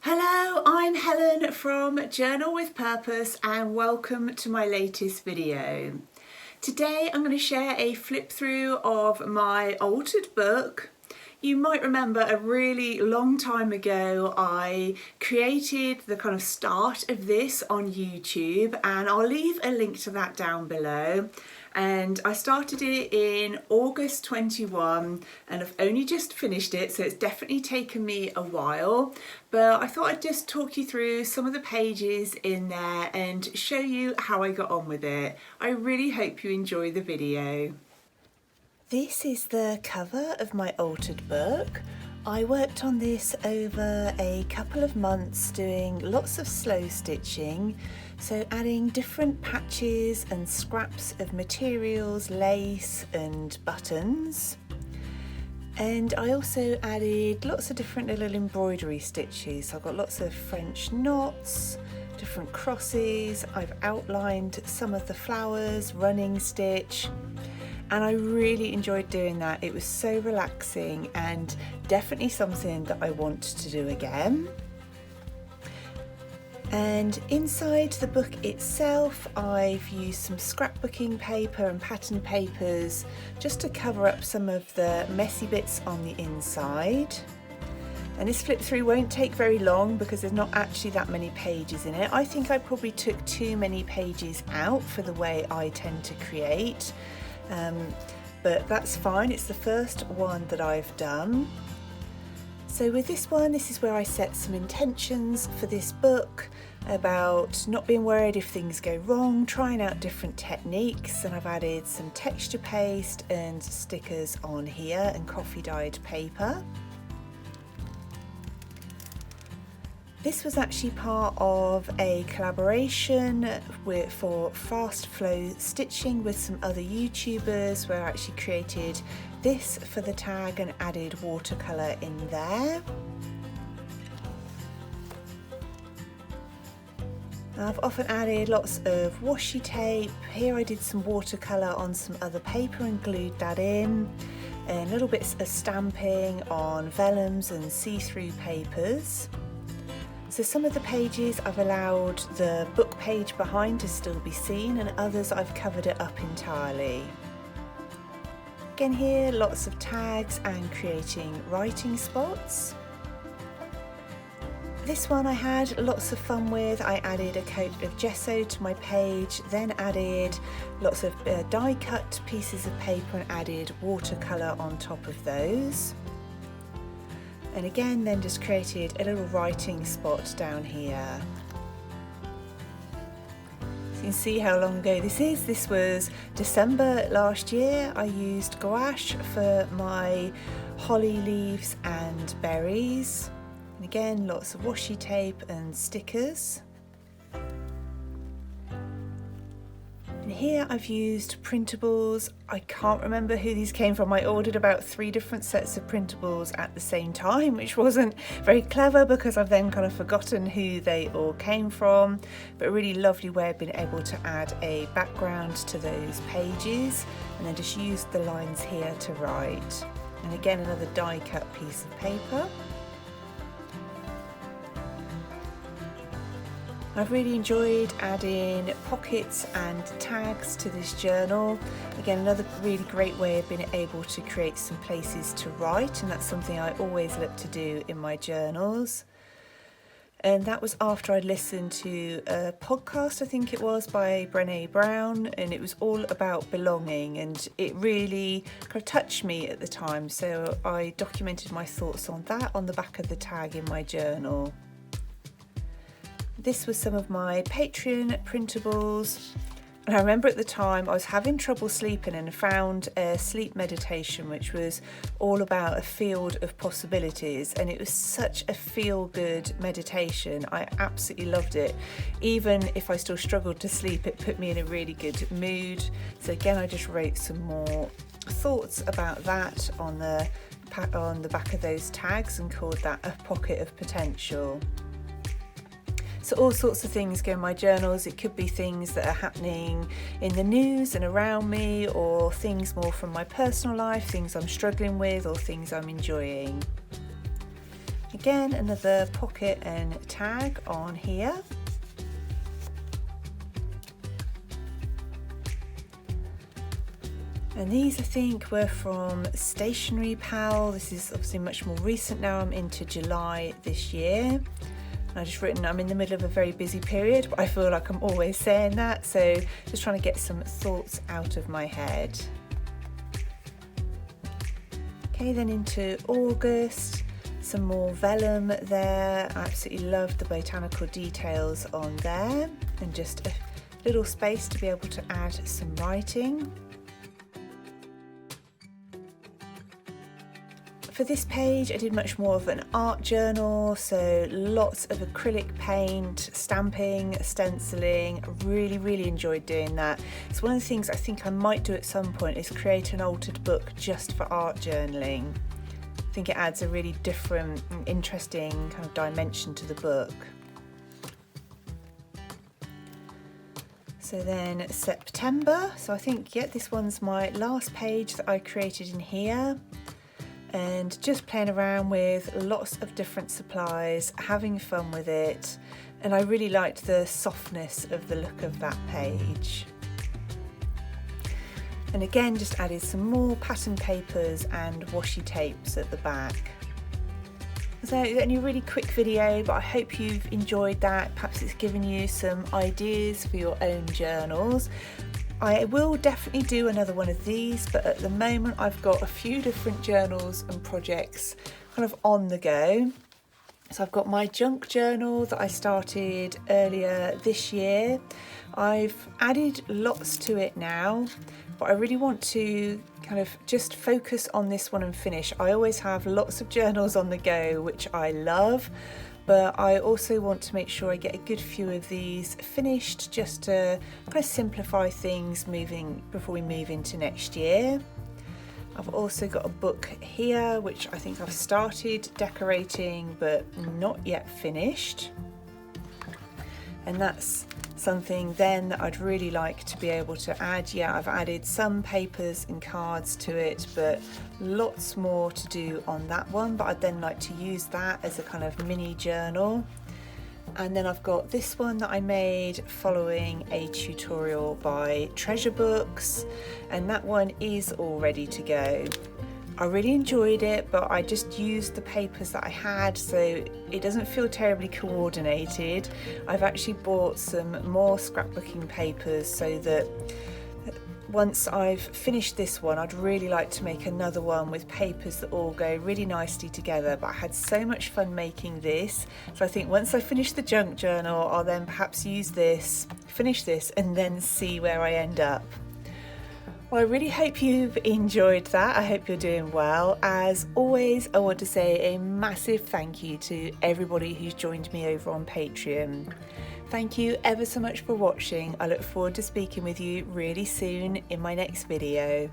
Hello, I'm Helen from Journal with Purpose and welcome to my latest video. Today I'm going to share a flip through of my altered book. You might remember a really long time ago I created the kind of start of this on YouTube, and I'll leave a link to that down below. And I started it in August 21 and I've only just finished it, so it's definitely taken me a while, but I thought I'd just talk you through some of the pages in there and show you how I got on with it. I really hope you enjoy the video. This is the cover of my altered book. I worked on this over a couple of months doing lots of slow stitching, so adding different patches and scraps of materials, lace and buttons. And I also added lots of different little embroidery stitches. So I've got lots of French knots, different crosses. I've outlined some of the flowers, running stitch. And I really enjoyed doing that. It was so relaxing and definitely something that I want to do again. And inside the book itself, I've used some scrapbooking paper and pattern papers just to cover up some of the messy bits on the inside. And this flip through won't take very long because there's not actually that many pages in it. I think I probably took too many pages out for the way I tend to create. But that's fine, it's the first one that I've done. So with this one, this is where I set some intentions for this book about not being worried if things go wrong, trying out different techniques, and I've added some texture paste and stickers on here and coffee dyed paper. This was actually part of a collaboration for Fast Flow Stitching with some other YouTubers, where I actually created this for the tag and added watercolour in there. I've often added lots of washi tape. Here I did some watercolour on some other paper and glued that in, and little bits of stamping on vellums and see-through papers. So some of the pages I've allowed the book page behind to still be seen, and others I've covered it up entirely. Again here, lots of tags and creating writing spots. This one I had lots of fun with. I added a coat of gesso to my page, then added lots of die cut pieces of paper and added watercolour on top of those. And again, then just created a little writing spot down here. So you can see how long ago this is. This was December last year. I used gouache for my holly leaves and berries. And again, lots of washi tape and stickers. And here I've used printables. I can't remember who these came from. I ordered about 3 different sets of printables at the same time, which wasn't very clever because I've then kind of forgotten who they all came from. But a really lovely way of being able to add a background to those pages, and then just use the lines here to write. And again, another die cut piece of paper. I've really enjoyed adding pockets and tags to this journal. Again, another really great way of being able to create some places to write, and that's something I always look to do in my journals. And that was after I'd listened to a podcast, I think it was, by Brené Brown, and it was all about belonging, and it really kind of touched me at the time, so I documented my thoughts on that on the back of the tag in my journal. This was some of my Patreon printables, and I remember at the time I was having trouble sleeping and found a sleep meditation which was all about a field of possibilities, and it was such a feel-good meditation. I absolutely loved it. Even if I still struggled to sleep, it put me in a really good mood. So again, I just wrote some more thoughts about that on the back of those tags and called that a pocket of potential. So all sorts of things go in my journals. It could be things that are happening in the news and around me, or things more from my personal life, things I'm struggling with or things I'm enjoying. Again, another pocket and tag on here. And these I think were from Stationery Pal. This is obviously much more recent now. I'm into July this year. I've just written I'm in the middle of a very busy period, but I feel like I'm always saying that, so just trying to get some thoughts out of my head. Okay, then into August, some more vellum there. I absolutely love the botanical details on there, and just a little space to be able to add some writing. For this page I did much more of an art journal, so lots of acrylic paint, stamping, stenciling. I really enjoyed doing that. It's one of the things I think I might do at some point, is create an altered book just for art journaling. I think it adds a really different and interesting kind of dimension to the book. So then September, so I think, yeah, this one's my last page that I created in here. And just playing around with lots of different supplies, having fun with it, and I really liked the softness of the look of that page. And again, just added some more pattern papers and washi tapes at the back. So only a really quick video, but I hope you've enjoyed that. Perhaps it's given you some ideas for your own journals. I will definitely do another one of these, but at the moment I've got a few different journals and projects kind of on the go. So I've got my junk journal that I started earlier this year. I've added lots to it now, but I really want to kind of just focus on this one and finish. I always have lots of journals on the go, which I love, but I also want to make sure I get a good few of these finished, just to kind of simplify things before we move into next year. I've also got a book here which I think I've started decorating but not yet finished, and that's something then that I'd really like to be able to add. Yeah, I've added some papers and cards to it, but lots more to do on that one, but I'd then like to use that as a kind of mini journal. And then I've got this one that I made following a tutorial by Treasure Books, and that one is all ready to go. I really enjoyed it, but I just used the papers that I had, so it doesn't feel terribly coordinated. I've actually bought some more scrapbooking papers so that once I've finished this one, I'd really like to make another one with papers that all go really nicely together. But I had so much fun making this, so I think once I finish the junk journal, I'll then perhaps use this, finish this, and then see where I end up. Well, I really hope you've enjoyed that. I hope you're doing well. As always, I want to say a massive thank you to everybody who's joined me over on Patreon. Thank you ever so much for watching. I look forward to speaking with you really soon in my next video.